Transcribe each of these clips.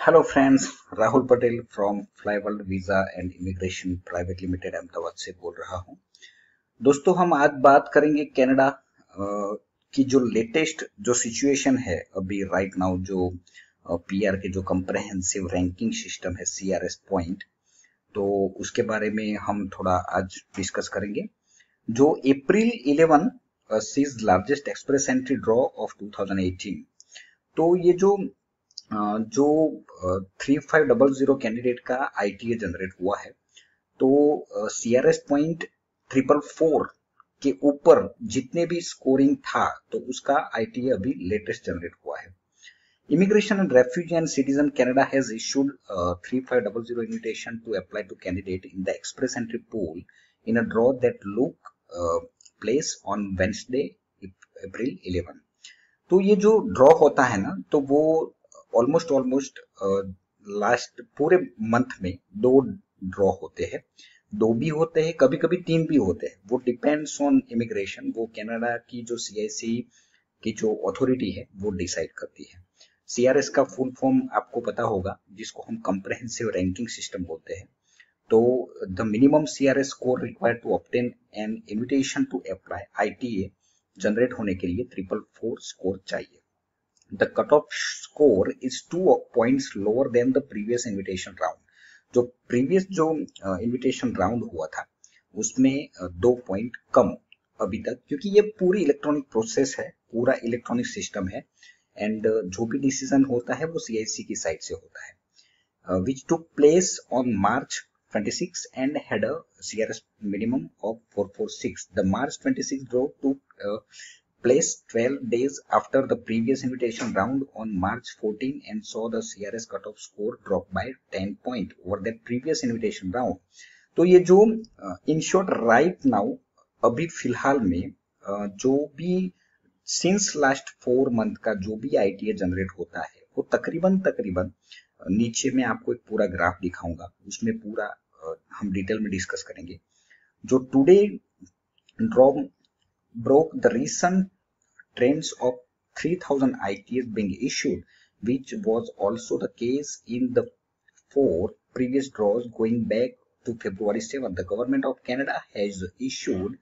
Hello friends, Rahul Patel from Flyworld visa and immigration private limited Ahmedabad से बोल रहा हूं। दोस्तों, हम आज बात करेंगे कनाडा की जो लेटेस्ट जो सिचुएशन है अभी राइट नाउ, जो पीआर के जो कंप्रहेंसिव रैंकिंग सिस्टम है सीआरएस पॉइंट, तो उसके बारे में हम थोड़ा आज डिस्कस करेंगे। जो April 11 sees largest express entry draw of 2018, तो ये जो 3500 कैंडिडेट का आईटीए जनरेट हुआ है, तो सीआरएस पॉइंट 444 के ऊपर जितने भी स्कोरिंग था तो उसका आईटीए अभी लेटेस्ट जनरेट हुआ है। Immigration and refugee and citizen Canada has issued 3500 invitation to apply to candidate in the express entry pool in a draw that look place on Wednesday, April 11। तो ये जो draw होता है ना, तो वो ऑलमोस्ट लास्ट पूरे मंथ में 2 ड्रॉ होते हैं। 2 भी होते हैं, कभी कभी 3 भी होते हैं, वो डिपेंड्स ऑन इमिग्रेशन। वो कनाडा की जो सीआईसी की जो अथॉरिटी है वो डिसाइड करती है। सीआरएस का फुल फॉर्म आपको पता होगा, जिसको हम कंप्रहेंसिव रैंकिंग सिस्टम बोलते हैं। तो the minimum CRS score required to obtain an invitation to apply ITA generate होने के लिए 444 स्कोर चाहिए। The cutoff score is 2 points lower than the previous invitation round। जो previous जो invitation round हुआ था उसमें 2 पॉइंट कम अभी तक, क्योंकि ये पूरी इलेक्ट्रॉनिक प्रोसेस है, पूरा इलेक्ट्रॉनिक सिस्टम है, एंड जो भी डिसीजन होता है वो सीआईसी की साइड से होता है। which took place on March 26 and had a CRS minimum of 446। The March 26 draw took place 12 days after the previous invitation round on March 14 and saw the CRS cutoff score drop by 10 point over the previous invitation round। तो ये जो in short right now अभी फिलहाल में जो भी since last 4 month का जो भी आईटीए जनरेट होता है वो तकरीबन नीचे में आपको एक पूरा ग्राफ दिखाऊंगा, उसमें पूरा हम डिटेल में डिस्कस करेंगे। जो today draw broke the recent trends of 3000 ITS being issued, which was also the case in the 4 previous draws going back to February 7। The government of Canada has issued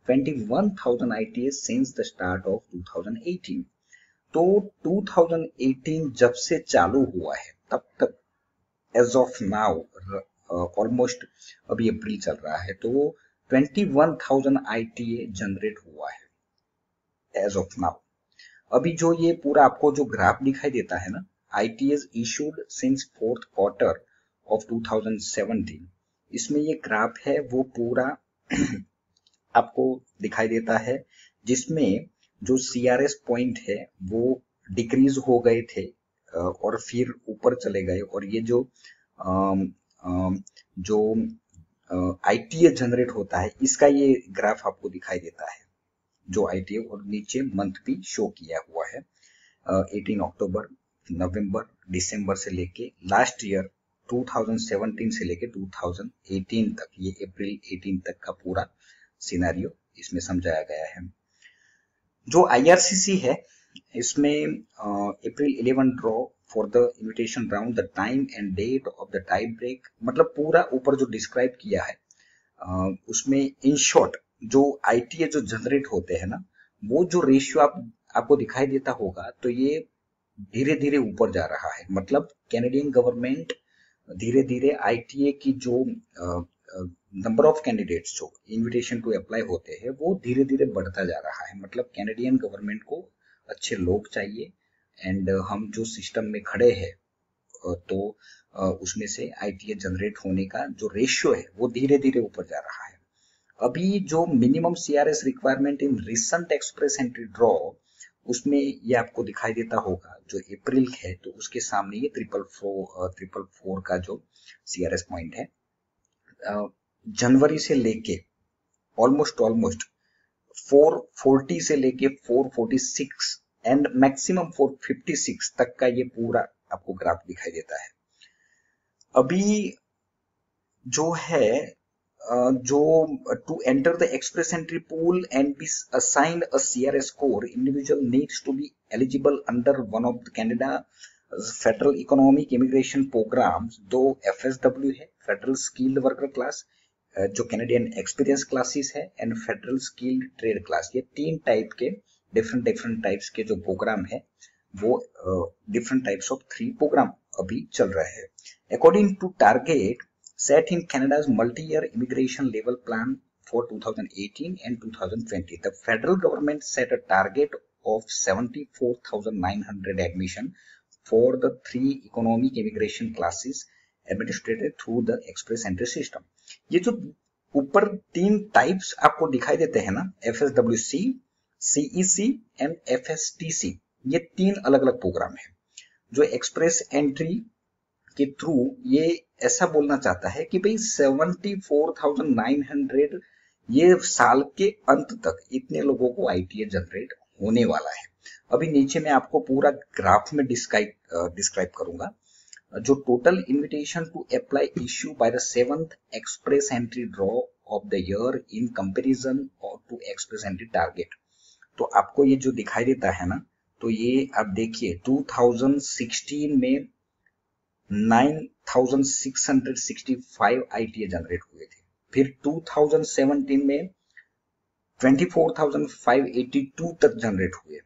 21,000 ITS since the start of 2018। तो 2018 जब से चालू हुआ है तब तक as of now almost अभी अप्रैल चल रहा है, तो 21,000 आईटीए जनरेट हुआ है एज ऑफ नाउ। अभी जो ये पूरा आपको जो ग्राफ दिखाई देता है ना, ITS issued since 4th quarter of 2017, इसमें ये ग्राफ है वो पूरा आपको दिखाई देता है, जिसमें जो सीआरएस पॉइंट है वो डिक्रीज हो गए थे और फिर ऊपर चले गए, और ये जो आईटीए जनरेट होता है इसका ये ग्राफ आपको दिखाई देता है, जो आईटीए, और नीचे मंथ भी शो किया हुआ है। 18 अक्टूबर, नवंबर, दिसंबर से लेके लास्ट ईयर 2017 से लेके 2018 तक, ये अप्रैल 18 तक का पूरा सिनेरियो इसमें समझाया गया है। जो आईआरसीसी है इसमें April 11 draw for the invitation round, the time and date of the tie break, मतलब पूरा ऊपर जो डिस्क्राइब किया है उसमें इन शॉर्ट जो आईटीए जो जनरेट होते हैं ना, वो जो रेशियो आपको दिखाई देता होगा, तो ये धीरे धीरे ऊपर जा रहा है। मतलब कैनेडियन गवर्नमेंट धीरे धीरे आईटीए की जो नंबर ऑफ कैंडिडेट्स जो इनविटेशन टू अप्लाई होते हैं वो धीरे धीरे बढ़ता जा रहा है। मतलब कैनेडियन गवर्नमेंट को अच्छे लोग चाहिए, एंड हम जो सिस्टम में खड़े हैं तो उसमें से आईटीए जनरेट होने का जो रेशियो है वो धीरे धीरे ऊपर जा रहा है। अभी जो minimum CRS requirement in recent express entry draw, उसमें ये आपको दिखाई देता होगा, जो अप्रैल है तो उसके सामने ये 444 का जो सीआरएस पॉइंट है, जनवरी से लेके ऑलमोस्ट 440 से लेके 446 एंड मैक्सिमम 456 तक का ये पूरा आपको ग्राफ दिखाई देता है। अभी जो है जो to enter the express entry pool and be assigned a CRS score, individual needs to be eligible under one of the Canada federal economic immigration programs, दो FSW है, फेडरल स्किल्ड वर्कर क्लास, जो Canadian experience classes है, and federal skilled trade class. ये तीन type के different types के जो programme है वो डिफरेंट टाइप्स ऑफ 3 प्रोग्राम अभी चल रहे हैं। According to target set in Canada's multi-year immigration level plan for 2018 and 2020, the federal government set a target of 74,900 admission for the 3 economic immigration classes administered through the express entry system। ये जो ऊपर 3 types आपको दिखाई देते हैं ना, FSWC, CEC and FSTC, ये 3 अलग अलग प्रोग्राम है। जो एक्सप्रेस एंट्री के थ्रू ये ऐसा बोलना चाहता है कि भाई 74,900 ये साल के अंत तक इतने लोगों को ITA जनरेट होने वाला है। अभी नीचे मैं आपको पूरा ग्राफ में डिस्क्राइब करूंगा। जो total invitation to apply issue by the 7th express entry draw of the year in comparison to express entry target, तो आपको ये जो दिखाई देता है ना, तो ये आप देखिए 2016 में 9,665 ITA जनरेट हुए थे, फिर 2017 में 24,582 तक जनरेट हुए।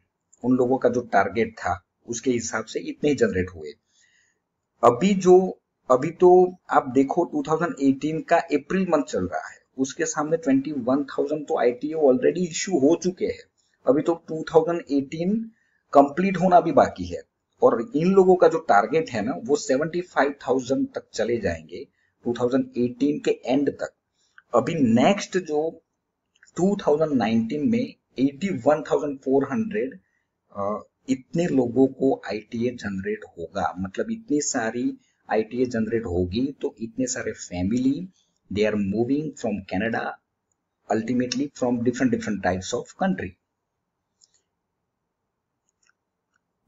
उन लोगों का जो टारगेट था उसके हिसाब से इतने ही जनरेट हुए। अभी तो आप देखो 2018 का अप्रैल मंथ चल रहा है, उसके सामने 21,000 तो ITA ऑलरेडी इश्यू हो चुके हैं। अभी तो 2018 कंप्लीट होना भी बाकी है, और इन लोगों का जो टारगेट है ना वो 75,000 तक चले जाएंगे 2018 के एंड तक। अभी नेक्स्ट जो 2019 में 81,400 इतने लोगों को ITA जनरेट होगा। मतलब इतनी सारी ITA जनरेट होगी तो इतने सारे family they are moving from Canada, ultimately from different types of country.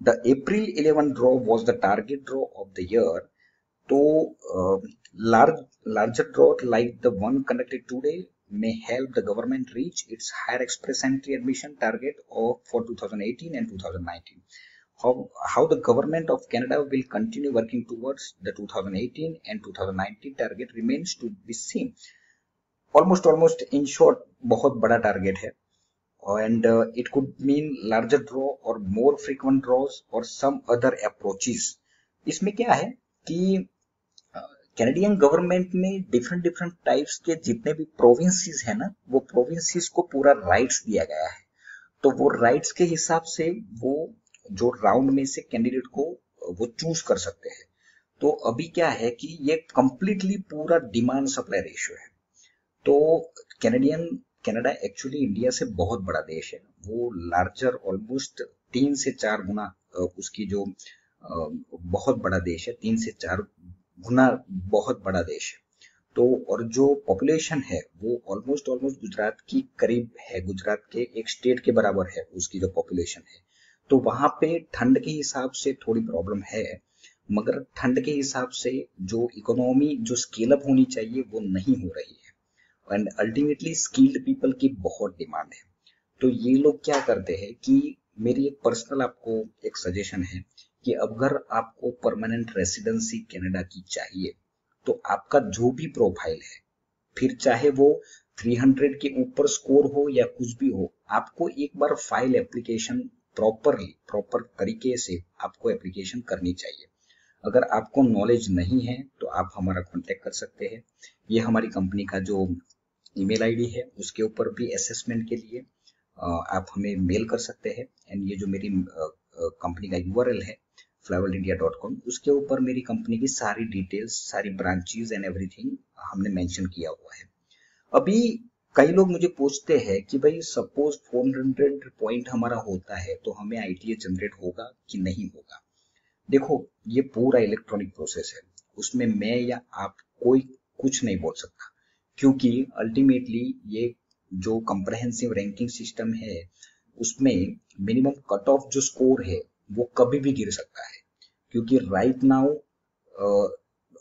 The April 11 draw was the target draw of the year. So larger draw like the one conducted today may help the government reach its higher express entry admission target for 2018 and 2019. How the government of Canada will continue working towards the 2018 and 2019 target remains to be seen. Almost in short बहुत बड़ा target है, and it could mean larger draw or more frequent draws or some other approaches। इसमें क्या है कि Canadian government में different types के जितने भी प्रोविंसेस है ना, वो प्रोविंसेस को पूरा राइट्स दिया गया है। तो वो राइट्स के हिसाब से वो जो राउंड में से कैंडिडेट को वो चूज कर सकते हैं। तो अभी क्या है कि ये कंप्लीटली पूरा डिमांड सप्लाई रेशियो है। तो कनाडा एक्चुअली इंडिया से बहुत बड़ा देश है, वो लार्जर ऑलमोस्ट 3 से 4 गुना उसकी जो बहुत बड़ा देश है, 3 से 4 गुना बहुत बड़ा देश है। तो और जो पॉपुलेशन है वो ऑलमोस्ट गुजरात की करीब है, गुजरात के एक स्टेट के बराबर है उसकी जो पॉपुलेशन है। तो वहां पे ठंड के हिसाब से थोड़ी प्रॉब्लम है, मगर ठंड के हिसाब से जो इकोनॉमी जो स्केल अप होनी चाहिए वो नहीं हो रही है, एंड अल्टीमेटली स्किल्ड पीपल की बहुत डिमांड है। तो ये लोग क्या करते हैं कि मेरी एक पर्सनल आपको एक सजेशन है कि अगर आपको परमानेंट रेसिडेंसी कनाडा की चाहिए तो आपका जो भी प्रोफाइल है, फिर चाहे वो 300 के ऊपर स्कोर हो या कुछ भी हो, आपको एक बार फाइल एप्लीकेशन प्रॉपर तरीके से आपको एप्लीकेशन करनी चाहिए। अगर आपको नॉलेज नहीं है तो आप हमारा कांटेक्ट कर सकते हैं। ये हमारी कंपनी का जो ईमेल आईडी है उसके ऊपर भी असेसमेंट के लिए आप हमें मेल कर सकते हैं। एंड ये जो मेरी कंपनी का URL है flyworldindia.com, उसके ऊपर मेरी कंपनी की सारी डिटेल्स, सारी ब्रांचेस एंड एवरीथिंग हमने मेंशन किया हुआ है। अभी कई लोग मुझे पूछते हैं कि भाई सपोज 400 पॉइंट हमारा होता है तो हमें ITA जनरेट होगा कि नहीं होगा। देखो ये पूरा इलेक्ट्रॉनिक प्रोसेस है, उसमें मैं या आप कोई कुछ नहीं बोल सकता, क्योंकि अल्टीमेटली ये जो कंप्रहेंसिव रैंकिंग सिस्टम है उसमें मिनिमम कट ऑफ जो स्कोर है वो कभी भी गिर सकता है। क्योंकि राइट नाउ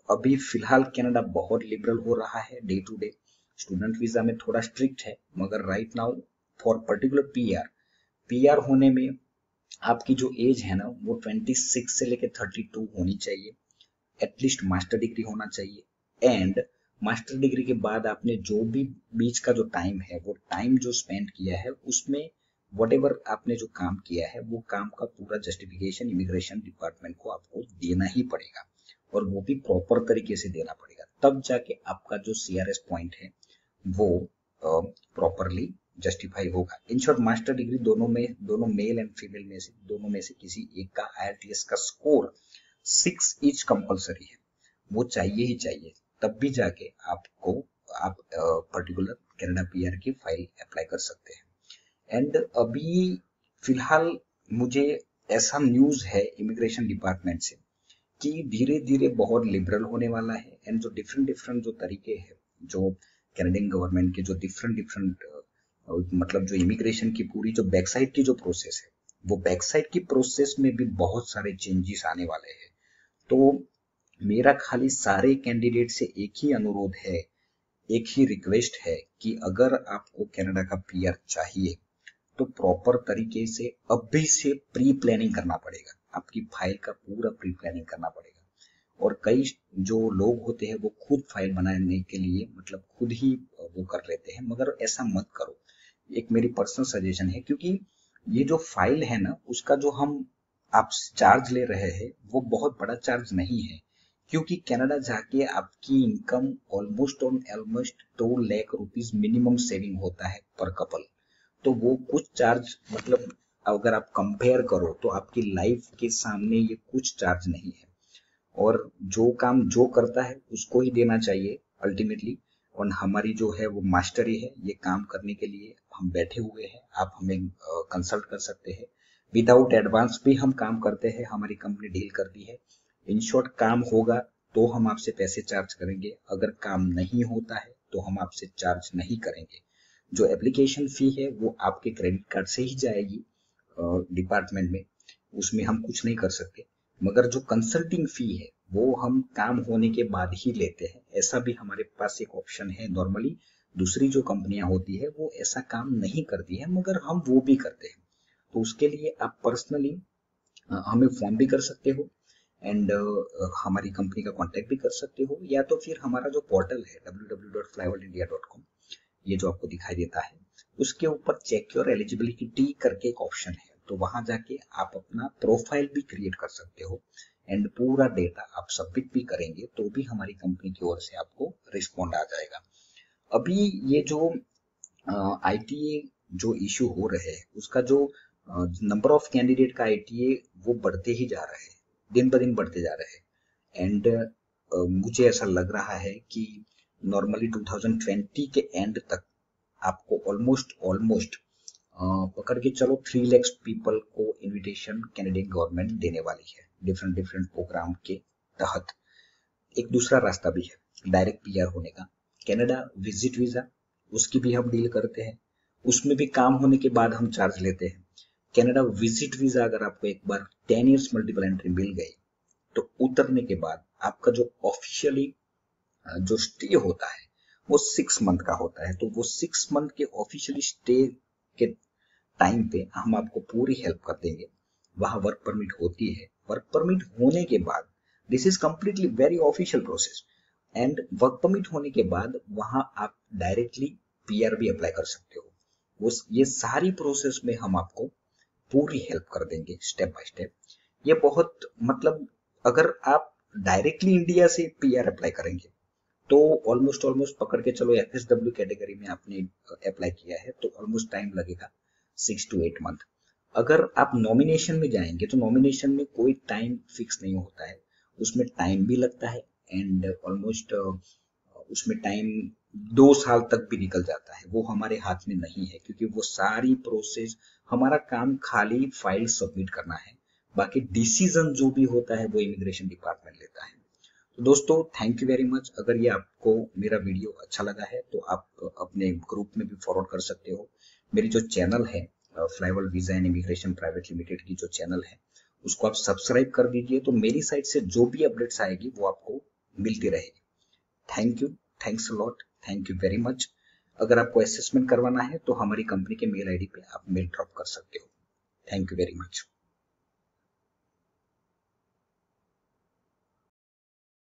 अभी फिलहाल कनाडा बहुत लिबरल हो रहा है day to day, student visa में थोड़ा स्ट्रिक्ट है, मगर right now for particular PR होने में आपकी जो एज है ना वो 26 से लेके 32 होनी चाहिए, एटलीस्ट मास्टर डिग्री होना चाहिए, एंड मास्टर डिग्री के बाद आपने जो भी बीच का जो टाइम है वो टाइम जो स्पेंड किया है उसमें वट एवर आपने जो काम किया है वो काम का पूरा जस्टिफिकेशन इमिग्रेशन डिपार्टमेंट को आपको देना ही पड़ेगा, और वो भी प्रॉपर तरीके से देना पड़ेगा, तब जाके आपका जो सीआरएस पॉइंट है वो प्रॉपरली जस्टिफाई होगा। इन शॉर्ट मास्टर डिग्री दोनों मेल एंड फीमेल में से दोनों में से किसी एक का आईएलटीएस का स्कोर 6 ईच कंपलसरी है, वो चाहिए ही चाहिए, तब भी जाके आप पर्टिकुलर कनाडा पीआर की फाइल अप्लाई कर सकते हैं। एंड अभी फिलहाल मुझे ऐसा न्यूज है इमिग्रेशन डिपार्टमेंट से कि धीरे धीरे बहुत लिबरल होने वाला है, एंड जो डिफरेंट डिफरेंट जो तरीके हैं जो कैनेडियन गवर्नमेंट के जो डिफरेंट डिफरेंट मतलब जो इमिग्रेशन की पूरी जो बैकसाइड की जो प्रोसेस है वो बैकसाइड की प्रोसेस में भी बहुत सारे चेंजेस आने वाले हैं। तो मेरा खाली सारे कैंडिडेट से एक ही अनुरोध है, एक ही रिक्वेस्ट है कि अगर आपको कनाडा का पीआर चाहिए तो प्रॉपर तरीके से अभी से प्री प्लानिंग करना पड़ेगा, आपकी फाइल का पूरा प्री प्लानिंग करना पड़ेगा। और कई जो लोग होते हैं वो खुद फाइल बनाने के लिए मतलब खुद ही वो कर लेते हैं, मगर ऐसा मत करो, एक मेरी पर्सनल सजेशन है, क्योंकि ये जो फाइल है ना उसका जो हम आप चार्ज ले रहे हैं वो बहुत बड़ा चार्ज नहीं है, क्योंकि कनाडा जाके आपकी income almost 2 lakh rupees minimum saving होता है पर कपल। तो वो कुछ चार्ज मतलब अगर आप कंपेयर करो तो आपकी लाइफ के सामने ये कुछ चार्ज नहीं है, और जो काम जो करता है उसको ही देना चाहिए अल्टीमेटली। और हमारी जो है वो मास्टरी है, ये काम करने के लिए हम बैठे हुए हैं, आप हमें कंसल्ट कर सकते हैं, विदाउट एडवांस भी हम काम करते हैं, हमारी कंपनी डील करती है। इन शॉर्ट काम होगा तो हम आपसे पैसे चार्ज करेंगे, अगर काम नहीं होता है तो हम आपसे चार्ज नहीं करेंगे। जो एप्लीकेशन फी है वो आपके क्रेडिट कार्ड से ही जाएगी डिपार्टमेंट में, उसमें हम कुछ नहीं कर सकते, मगर जो कंसल्टिंग फी है वो हम काम होने के बाद ही लेते हैं। ऐसा भी हमारे पास एक ऑप्शन है, नॉर्मली दूसरी जो कंपनियां होती है वो ऐसा काम नहीं करती है मगर हम वो भी करते हैं। तो उसके लिए आप पर्सनली हमें फोन भी कर सकते हो, एंड हमारी कंपनी का कांटेक्ट भी कर सकते हो, या तो फिर हमारा जो पोर्टल है www.flyworldindia.com, ये जो आपको दिखाई देता है उसके ऊपर चेक योर एलिजिबिलिटी करके एक ऑप्शन है, तो वहां जाके आप अपना प्रोफाइल भी क्रिएट कर सकते हो, एंड पूरा डेटा आप सबमिट भी करेंगे तो भी हमारी कंपनी की ओर से आपको रिस्पॉन्ड आ जाएगा। अभी ये जो आईटीए जो इशू हो रहे हैं उसका जो नंबर ऑफ कैंडिडेट का आईटीए वो बढ़ते ही जा रहे हैं, दिन ब दिन बढ़ते जा रहे हैं, एंड मुझे ऐसा लग रहा है कि नॉर्मली 2020 के एंड तक आपको ऑलमोस्ट पकड़ के चलो 3 लाख पीपल को इनविटेशन कैनेडियन गवर्नमेंट देने वाली है डिफरेंट डिफरेंट प्रोग्राम के तहत। एक दूसरा रास्ता भी है डायरेक्ट पीआर होने का, कनाडा विजिट वीजा, उसकी भी हम डील करते हैं, उसमें भी काम होने के बाद हम चार्ज लेते हैं। कनाडा विजिट वीजा अगर आपको एक बार 10 इयर्स मल्टीपल एंट्री मिल गई तो उतरने के बाद आपका जो ऑफिशियली जो स्टे होता है वो 6 मंथ का होता है, तो वो 6 मंथ के ऑफिशियली स्टे के टाइम पे हम आपको पूरी हेल्प कर देंगे। वहां वर्क परमिट होती है, वर्क परमिट होने के बाद this is completely very official process, and work permit होने के बाद वहां आप डायरेक्टली पीआर भी अप्लाई कर सकते हो। वो ये सारी प्रोसेस में हम आपको पूरी हेल्प कर देंगे स्टेप बाय स्टेप। ये बहुत मतलब अगर आप डायरेक्टली इंडिया से पीआर अप्लाई करेंगे तो ऑलमोस्ट पकड़ के चलो एफएसडब्ल्यू कैटेगरी में आपने अप्लाई किया है तो ऑलमोस्ट टाइम लगेगा 6 to 8 मंथ। अगर आप नॉमिनेशन में जाएंगे तो नॉमिनेशन में कोई टाइम फिक्स नहीं होता है, उसमें टाइम भी लगता है, एंड ऑलमोस्ट उसमें टाइम 2 साल तक भी निकल जाता है, वो हमारे हाथ में नहीं है, क्योंकि वो सारी प्रोसेस हमारा काम खाली फाइल सबमिट करना है, बाकी डिसीजन जो भी होता है वो इमिग्रेशन डिपार्टमेंट लेता है। तो दोस्तों थैंक यू वेरी मच, अगर ये आपको मेरा वीडियो अच्छा लगा है तो आप अपने ग्रुप में भी फॉरवर्ड कर सकते हो। मेरी जो चैनल है Flyworld visa and immigration private limited की जो चैनल है उसको आप सब्सक्राइब कर दीजिए, तो मेरी साइड से जो भी अपडेट्स आएगी वो आपको मिलती रहेगी। Thank you, thanks a lot, thank you very much. अगर आपको असेसमेंट करवाना है तो हमारी कंपनी के मेल आईडी पे आप मेल ड्रॉप कर सकते हो। Thank you very much.